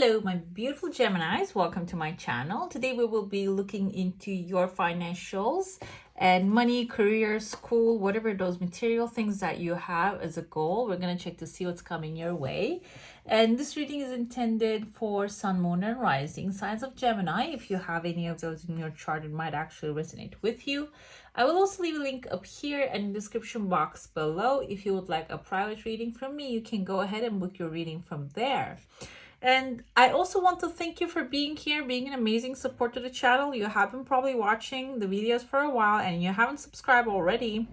Hello, my beautiful Geminis. Welcome to my channel. Today we will be looking into your financials and money, career, school, whatever those material things that you have as a goal. We're going to check to see what's coming your way. And this reading is intended for Sun, Moon, and Rising signs of Gemini. If you have any of those in your chart, it might actually resonate with you. I will also leave a link up here and in the description box below. If you would like a private reading from me, you can go ahead and book your reading from there. And I also want to thank you for being here, being an amazing support to the channel. You have been probably watching the videos for a while and you haven't subscribed already.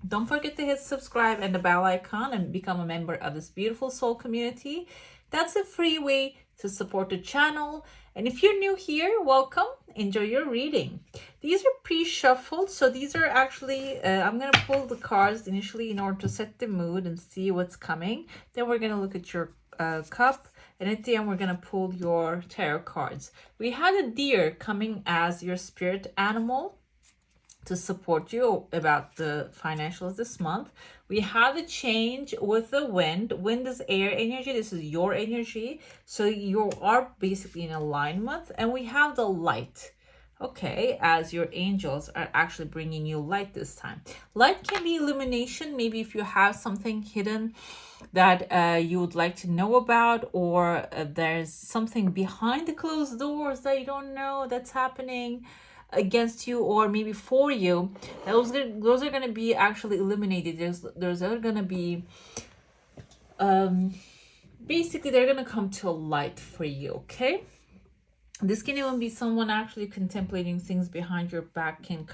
Don't forget to hit subscribe and the bell icon and become a member of this beautiful soul community. That's a free way to support the channel. And if you're new here, welcome. Enjoy your reading. These are pre-shuffled, so these are actually, I'm going to pull the cards initially in order to set the mood and see what's coming. Then we're going to look at your cup. And at the end, we're going to pull your tarot cards. We had a deer coming as your spirit animal to support you about the financials this month. We have a change with the wind. Wind is air energy. This is your energy. So you are basically in alignment. And we have the light. Okay, as your angels are actually bringing you light this time. Light can be illumination. Maybe if you have something hidden that you would like to know about, or there's something behind the closed doors that you don't know that's happening against you or maybe for you, those are going to be actually illuminated. There's going to be basically they're going to come to light for you. Okay, this can even be someone actually contemplating things behind your back can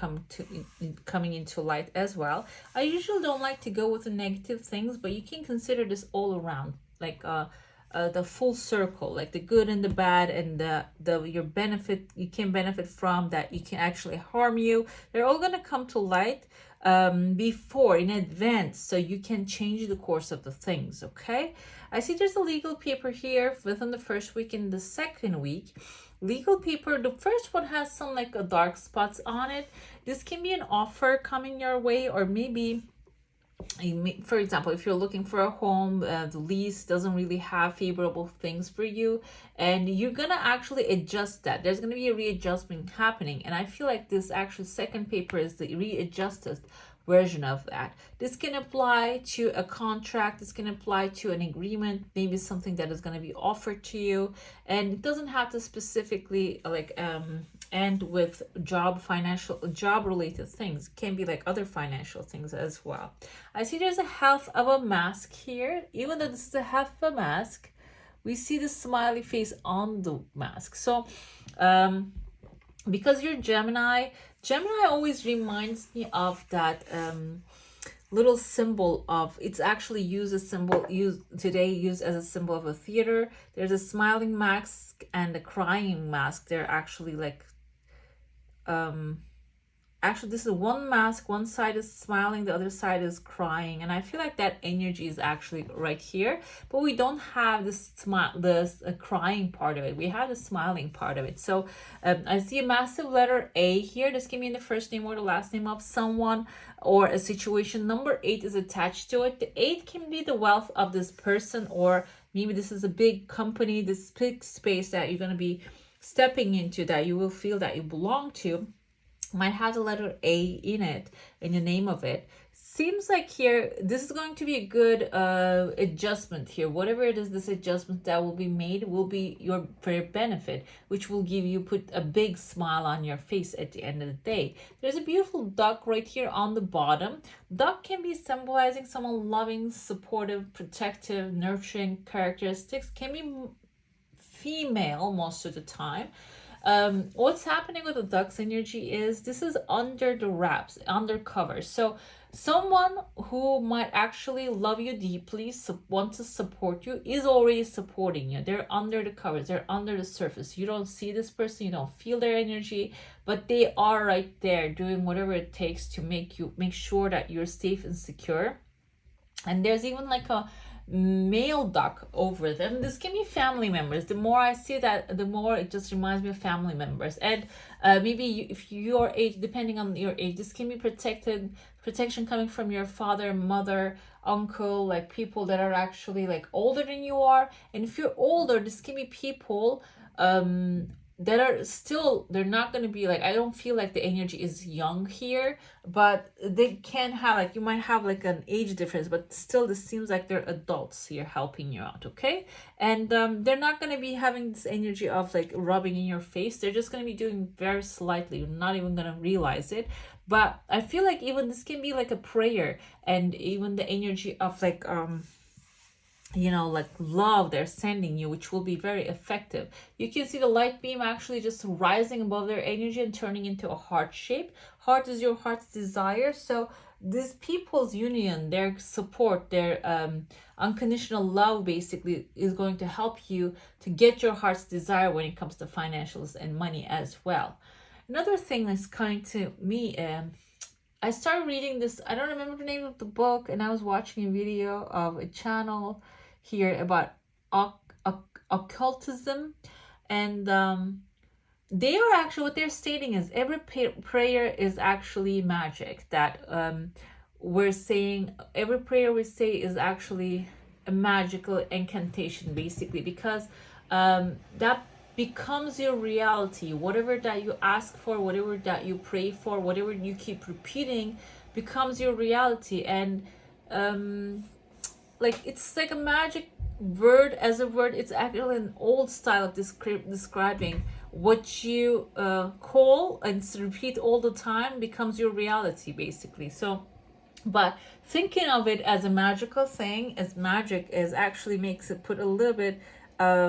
coming into light as well. I usually don't like to go with the negative things, but you can consider this all around, like the full circle, like the good and the bad, and the your benefit you can benefit from that you can actually harm you. They're all going to come to light before in advance, so you can change the course of the things. Okay, I see there's a legal paper here within the first week and the second week. Legal paper, the first one has some like a dark spots on it. This can be an offer coming your way, or maybe for example, if you're looking for a home, the lease doesn't really have favorable things for you, and you're gonna actually adjust that. There's gonna be a readjustment happening, and I feel like this actually second paper is the readjusted version of that. This can apply to a contract. This can apply to an agreement, maybe something that is going to be offered to you, and it doesn't have to specifically like end with job related things. It can be like other financial things as well. I see there's a half of a mask here. Even though this is a half of a mask, we see the smiley face on the mask. So because you're Gemini always reminds me of that little symbol of, it's actually used as used as a symbol of a theater. There's a smiling mask and a crying mask. They're actually like actually this is one mask, one side is smiling, the other side is crying, and I feel like that energy is actually right here, but we don't have this crying part of it. We have the smiling part of it. So I see a massive letter A here. This can be in the first name or the last name of someone or a situation. Number 8 is attached to it. The 8 can be the wealth of this person, or maybe this is a big company, this big space that you're going to be stepping into, that you will feel that you belong to. Might have the letter A in it, in the name of it. Seems like here this is going to be a good adjustment here. Whatever it is, this adjustment that will be made will be for your benefit, which will put a big smile on your face at the end of the day. There's a beautiful duck right here on the bottom. Duck can be symbolizing someone loving, supportive, protective, nurturing characteristics. Can be female most of the time. What's happening with the duck's energy is this is under the wraps, undercover. So someone who might actually love you deeply, want to support you, is already supporting you. They're under the covers, they're under the surface. You don't see this person, you don't feel their energy, but they are right there doing whatever it takes to make sure that you're safe and secure. And there's even like male duck over them. This can be family members. The more I see that, the more it just reminds me of family members. And maybe if your age, depending on your age, this can be protection coming from your father, mother, uncle, like people that are actually like older than you are. And if you're older, this can be people that are still, they're not going to be like, I don't feel like the energy is young here, but they can have like, you might have like an age difference, but still this seems like they're adults here helping you out. Okay. And they're not going to be having this energy of like rubbing in your face. They're just going to be doing very slightly. You're not even going to realize it. But I feel like even this can be like a prayer, and even the energy of like you know, like love they're sending you, which will be very effective. You can see the light beam actually just rising above their energy and turning into a heart shape. Heart is your heart's desire. So these people's union, their support, their unconditional love basically is going to help you to get your heart's desire when it comes to financials and money as well. Another thing that's coming to me, I started reading this, I don't remember the name of the book, and I was watching a video of a channel here about occultism, and they are actually, what they're stating is every prayer is actually magic, that we're saying every prayer we say is actually a magical incantation basically, because that becomes your reality. Whatever that you ask for, whatever that you pray for, whatever you keep repeating becomes your reality. And like it's like a magic word as a word. It's actually an old style of describing what you call and repeat all the time becomes your reality basically. So but thinking of it as a magical thing, as magic, is actually makes it put a little bit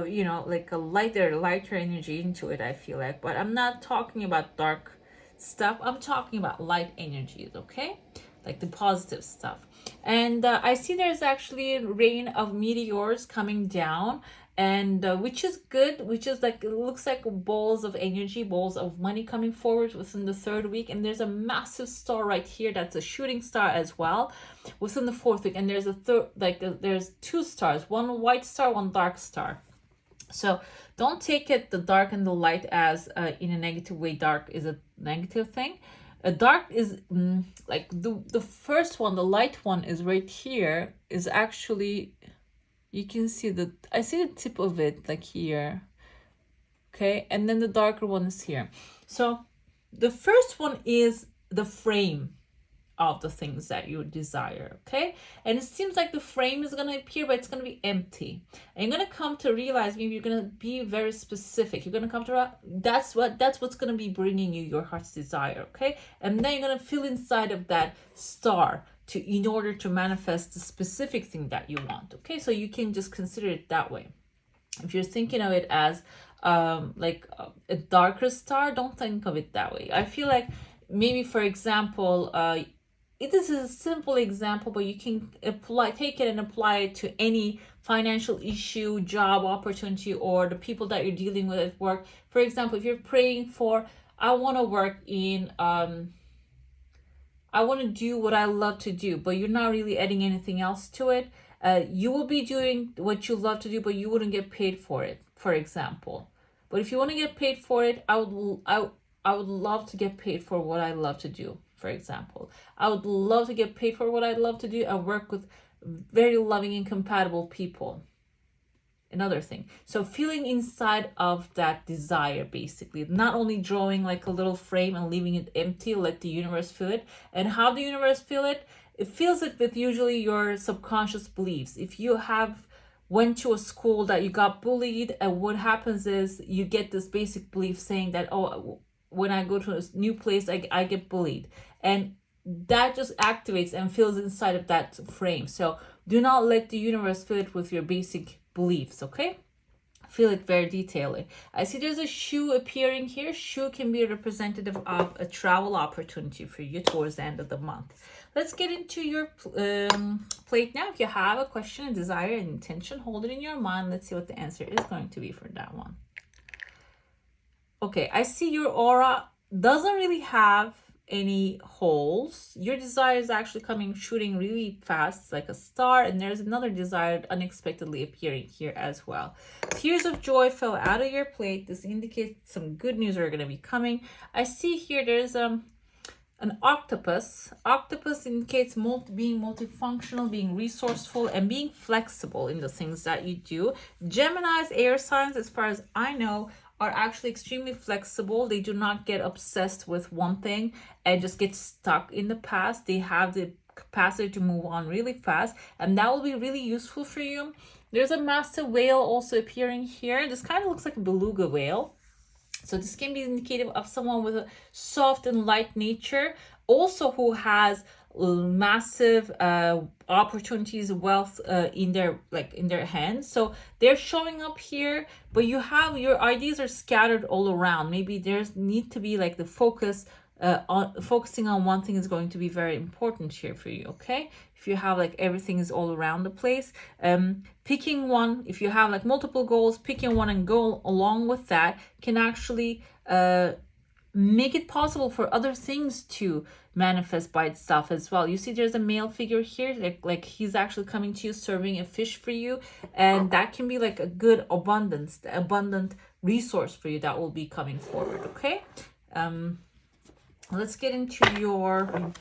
you know, like a lighter energy into it, I feel like. But I'm not talking about dark stuff, I'm talking about light energies, okay, like the positive stuff. And I see there's actually a rain of meteors coming down, and which is good, which is like, it looks like balls of energy, balls of money coming forward within the 3rd week. And there's a massive star right here that's a shooting star as well within the 4th week. And there's a third, like there's 2 stars, one white star, one dark star. So don't take it, the dark and the light, as in a negative way. Dark is a negative thing. Dark is like the first one, the light one is right here, is actually, you can see I see the tip of it like here, okay, and then the darker one is here. So the first one is the frame of the things that you desire, okay, and it seems like the frame is going to appear, but it's going to be empty, and you're going to come to realize, maybe you're going to be very specific, you're going to come to that's what's going to be bringing you your heart's desire, okay, and then you're going to feel inside of that star in order to manifest the specific thing that you want, okay. So you can just consider it that way. If you're thinking of it as like a darker star, don't think of it that way. I feel like maybe, for example, this is a simple example, but you can take it and apply it to any financial issue, job opportunity, or the people that you're dealing with at work. For example, if you're praying for, I want to work in, I want to do what I love to do, but you're not really adding anything else to it. You will be doing what you love to do, but you wouldn't get paid for it, for example. But if you want to get paid for it, I would love to get paid for what I love to do, for example. I would love to get paid for what I love to do. I work with very loving and compatible people. Another thing. So feeling inside of that desire, basically, not only drawing like a little frame and leaving it empty, let the universe feel it. And how the universe feel it? It feels it with usually your subconscious beliefs. If you went to a school that you got bullied, and what happens is you get this basic belief saying that, oh, when I go to a new place, I get bullied. And that just activates and fills inside of that frame. So do not let the universe fill it with your basic beliefs, okay? Feel it very detailedly. I see there's a shoe appearing here. Shoe can be representative of a travel opportunity for you towards the end of the month. Let's get into your plate now. If you have a question, a desire, an intention, hold it in your mind. Let's see what the answer is going to be for that one. Okay, I see your aura doesn't really have any holes. Your desire is actually coming, shooting really fast, like a star, and there's another desire unexpectedly appearing here as well. Tears of joy fell out of your plate. This indicates some good news are going to be coming. I see here there's an octopus. Octopus indicates being multifunctional, being resourceful, and being flexible in the things that you do. Gemini's air signs, as far as I know, are actually extremely flexible. They do not get obsessed with one thing and just get stuck in the past. They have the capacity to move on really fast, and that will be really useful for you. There's a massive whale also appearing here. This kind of looks like a beluga whale. So this can be indicative of someone with a soft and light nature, also who has massive opportunities, wealth in their hands. So they're showing up here, but you have your ideas are scattered all around. Maybe there's need to be like the focus on focusing on one thing is going to be very important here for you. Okay, if you have like everything is all around the place, picking one, if you have like multiple goals, picking one and go along with that can actually make it possible for other things to manifest by itself as well. You see there's a male figure here, like he's actually coming to you serving a fish for you, and that can be like a good abundant resource for you that will be coming forward. Okay, let's get into your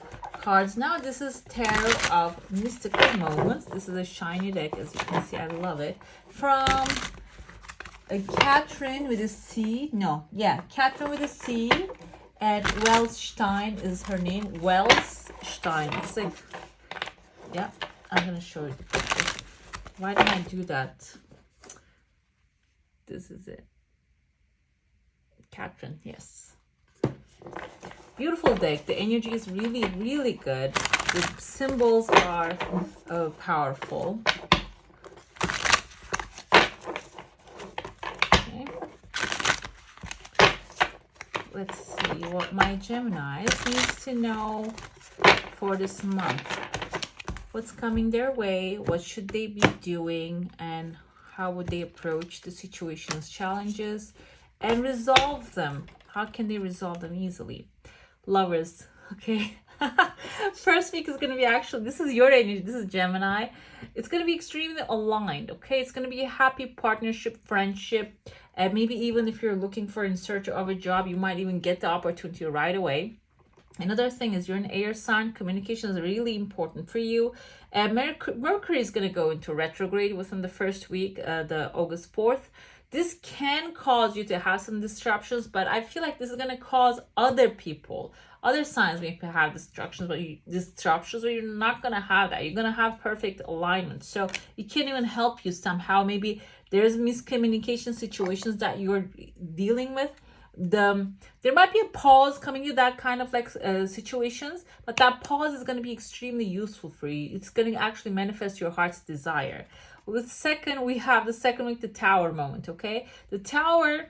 cards now. This is Tarot of Mystical Moments. This is a shiny deck, as you can see. I love it. From Catherine with a C. No, yeah, Catherine with a C. And Wellstein is her name. Wellstein. It's like, yeah, I'm going to show you the picture. Why did I do that? This is it. Catherine, yes. Beautiful deck. The energy is really, really good. The symbols are powerful. Okay. Let's see what my Gemini needs to know for this month. What's coming their way? What should they be doing? And how would they approach the situations, challenges, and resolve them? How can they resolve them easily? Lovers, okay. First week is going to be actually, this is your energy, this is Gemini. It's going to be extremely aligned, okay. It's going to be a happy partnership, friendship, and maybe even if you're looking for in search of a job, you might even get the opportunity right away. Another thing is you're an air sign. Communication is really important for you. Mercury is going to go into retrograde within the first week, the August 4th. This can cause you to have some disruptions, but I feel like this is going to cause other people, other signs may have disruptions, but you're not going to have that. You're going to have perfect alignment. So it can't even help you somehow. Maybe there's miscommunication situations that you're dealing with. There might be a pause coming to that kind of like situations, but that pause is going to be extremely useful for you. It's going to actually manifest your heart's desire. With second, we have the second week, the Tower moment. Okay, the Tower,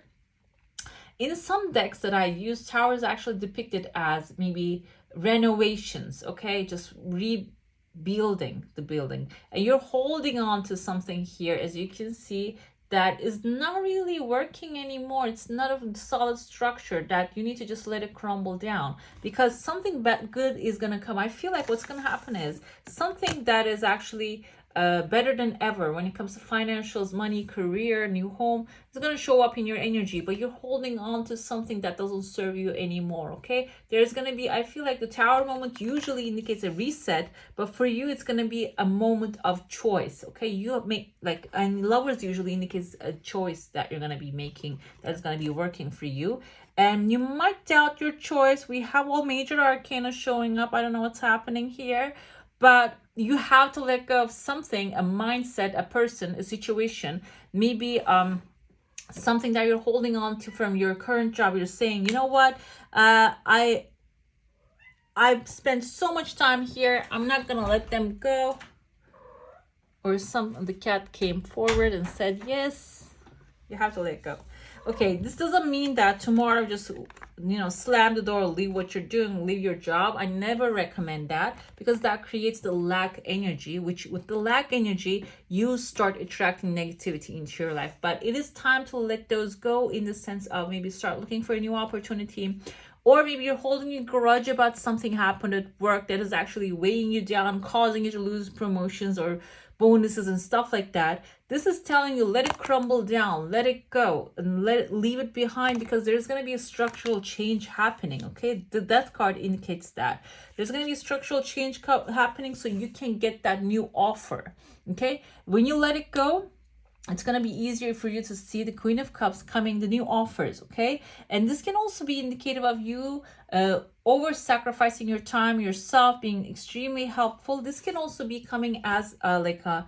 in some decks that I use, Tower is actually depicted as maybe renovations. Okay, just rebuilding the building, and you're holding on to something here, as you can see, that is not really working anymore. It's not a solid structure that you need to just let it crumble down, because something good is going to come. I feel like what's going to happen is something that is actually better than ever when it comes to financials, money, career, new home, is going to show up in your energy, but you're holding on to something that doesn't serve you anymore. Okay, there's going to be, I feel like the Tower moment usually indicates a reset, but for you it's going to be a moment of choice. Okay, you make like, and Lovers usually indicates a choice that you're going to be making that's going to be working for you, and you might doubt your choice. We have all major arcana showing up. I don't know what's happening here, but you have to let go of something, a mindset, a person, a situation, maybe something that you're holding on to from your current job. You're saying, you know what, I've spent so much time here, I'm not gonna let them go. Or the cat came forward and said, yes, you have to let go. Okay, this doesn't mean that tomorrow just, slam the door, leave what you're doing, leave your job. I never recommend that, because that creates the lack energy, which with the lack energy, you start attracting negativity into your life. But it is time to let those go, in the sense of maybe start looking for a new opportunity, Or maybe you're holding a grudge about something happened at work that is actually weighing you down, causing you to lose promotions or bonuses and stuff like that. This is telling you, let it crumble down, let it go, and leave it behind, because there's going to be a structural change happening. Okay, the death card indicates that there's going to be a structural change happening, so you can get that new offer. Okay, when you let it go, it's going to be easier for you to see the Queen of Cups coming, the new offers. Okay, and this can also be indicative of you over sacrificing your time, yourself, being extremely helpful. This can also be coming as like a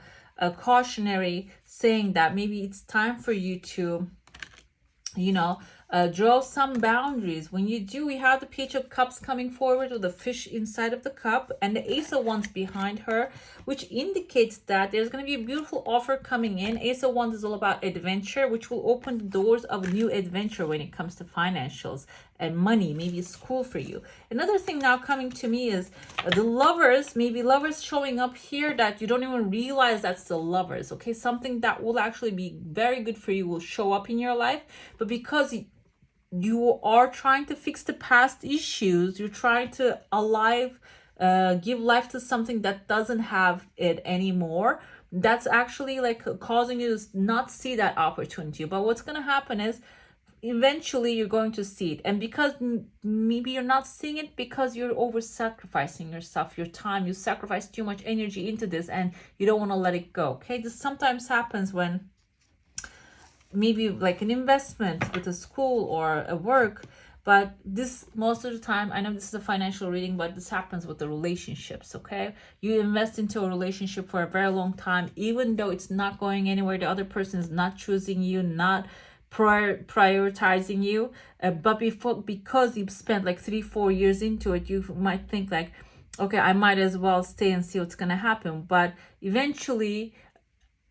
cautionary, saying that maybe it's time for you to, you know, draw some boundaries. When you do, we have the Page of Cups coming forward with the fish inside of the cup and the Ace of Wands behind her, which indicates that there's going to be a beautiful offer coming in. Ace of Wands is all about adventure, which will open the doors of a new adventure when it comes to financials and money, maybe school for you. Another thing now coming to me is the Lovers, maybe Lovers showing up here that you don't even realize that's the Lovers. Okay, something that will actually be very good for you will show up in your life, but because you are trying to fix the past issues, you're trying to give life to something that doesn't have it anymore, that's actually like causing you to not see that opportunity. But what's going to happen is eventually you're going to see it, and because maybe you're not seeing it because you're over sacrificing yourself, your time, you sacrifice too much energy into this and you don't want to let it go. Okay, this sometimes happens when maybe like an investment with a school or a work, but this most of the time, I know this is a financial reading, but this happens with the relationships. Okay, you invest into a relationship for a very long time, even though it's not going anywhere, the other person is not choosing you, not prioritizing you, but because you've spent like 3-4 years into it, you might think like, okay, I might as well stay and see what's gonna happen. But eventually,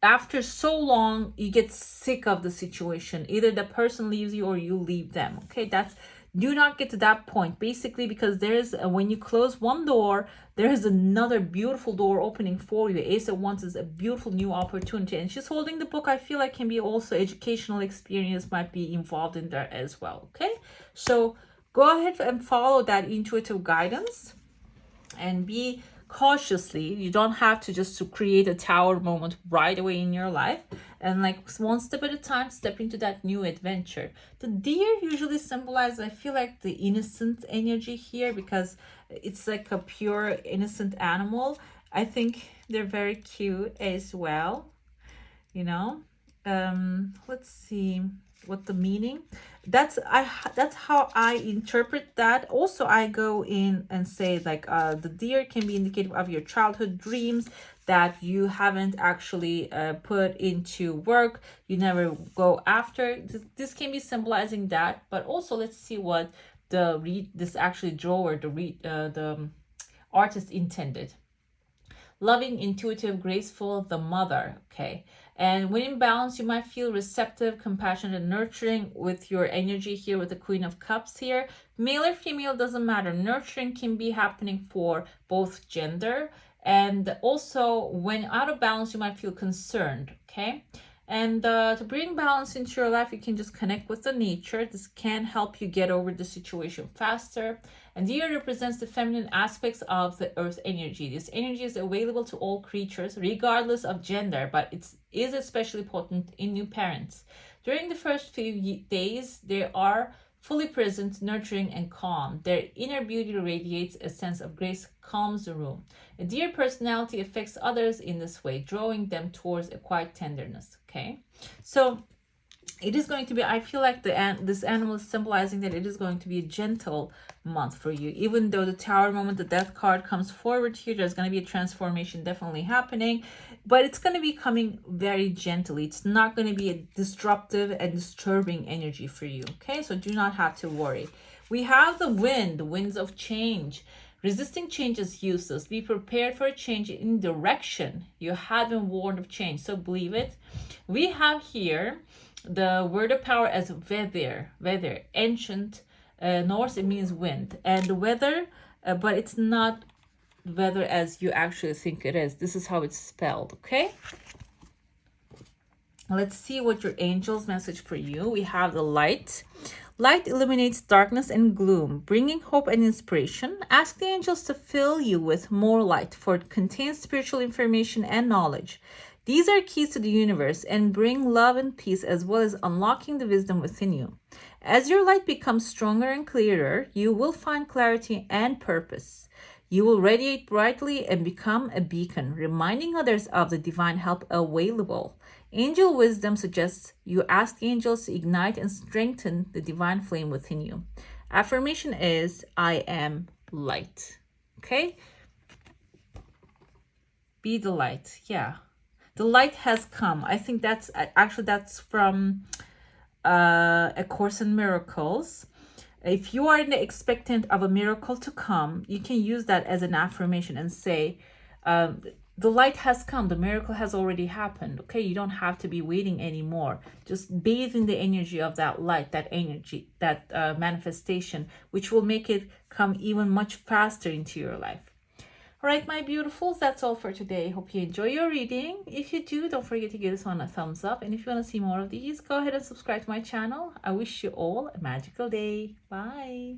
after so long, you get sick of the situation. Either the person leaves you or you leave them. Okay, do not get to that point, basically, because there's when you close one door, there is another beautiful door opening for you. Ace of Wands is a beautiful new opportunity, and she's holding the book. I feel like can be also educational experience might be involved in there as well. Okay, so go ahead and follow that intuitive guidance and be cautiously. You don't have to just to create a tower moment right away in your life, and like one step at a time, step into that new adventure. The deer usually symbolizes, I feel like, the innocent energy here, because it's like a pure innocent animal. I think they're very cute as well, you know. Let's see what the meaning, that's how I interpret that. Also, I go in and say like the deer can be indicative of your childhood dreams that you haven't actually put into work, you never go after. This can be symbolizing that. But also, let's see what this actually drawer, the artist intended. Loving, intuitive, graceful, the mother. Okay, and when in balance, you might feel receptive, compassionate, and nurturing with your energy here with the Queen of Cups here. Male or female, doesn't matter. Nurturing can be happening for both gender. And also, when out of balance, you might feel concerned. Okay, and to bring balance into your life, you can just connect with the nature. This can help you get over the situation faster. And deer represents the feminine aspects of the earth energy. This energy is available to all creatures, regardless of gender, but it is especially potent in new parents. During the first few days, they are fully present, nurturing, and calm. Their inner beauty radiates a sense of grace, calms the room. A deer personality affects others in this way, drawing them towards a quiet tenderness. Okay, so it is going to be, I feel like this animal is symbolizing that it is going to be a gentle month for you. Even though the Tower moment, the Death card comes forward here, there's going to be a transformation definitely happening, but it's going to be coming very gently. It's not going to be a disruptive and disturbing energy for you. Okay, so do not have to worry. We have the winds of change. Resisting change is useless. Be prepared for a change in direction. You have been warned of change, so believe it. We have here the word of power as veðr, ancient Norse, it means wind, and the weather, but it's not weather as you actually think it is. This is how it's spelled. Okay, Let's see what your angel's message for you. We have the light. Light illuminates darkness and gloom, bringing hope and inspiration. Ask the angels to fill you with more light, for it contains spiritual information and knowledge. These are keys to the universe and bring love and peace, as well as unlocking the wisdom within you. As your light becomes stronger and clearer, you will find clarity and purpose. You will radiate brightly and become a beacon, reminding others of the divine help available. Angel wisdom suggests you ask the angels to ignite and strengthen the divine flame within you. Affirmation is, I am light. Okay? Be the light. Yeah. The light has come. I think that's from A Course in Miracles. If you are in the expectant of a miracle to come, you can use that as an affirmation and say, the light has come, the miracle has already happened. Okay, you don't have to be waiting anymore. Just bathe in the energy of that light, that energy, that manifestation, which will make it come even much faster into your life. All right, my beautifuls, that's all for today. Hope you enjoy your reading. If you do, don't forget to give this one a thumbs up. And if you want to see more of these, go ahead and subscribe to my channel. I wish you all a magical day. Bye.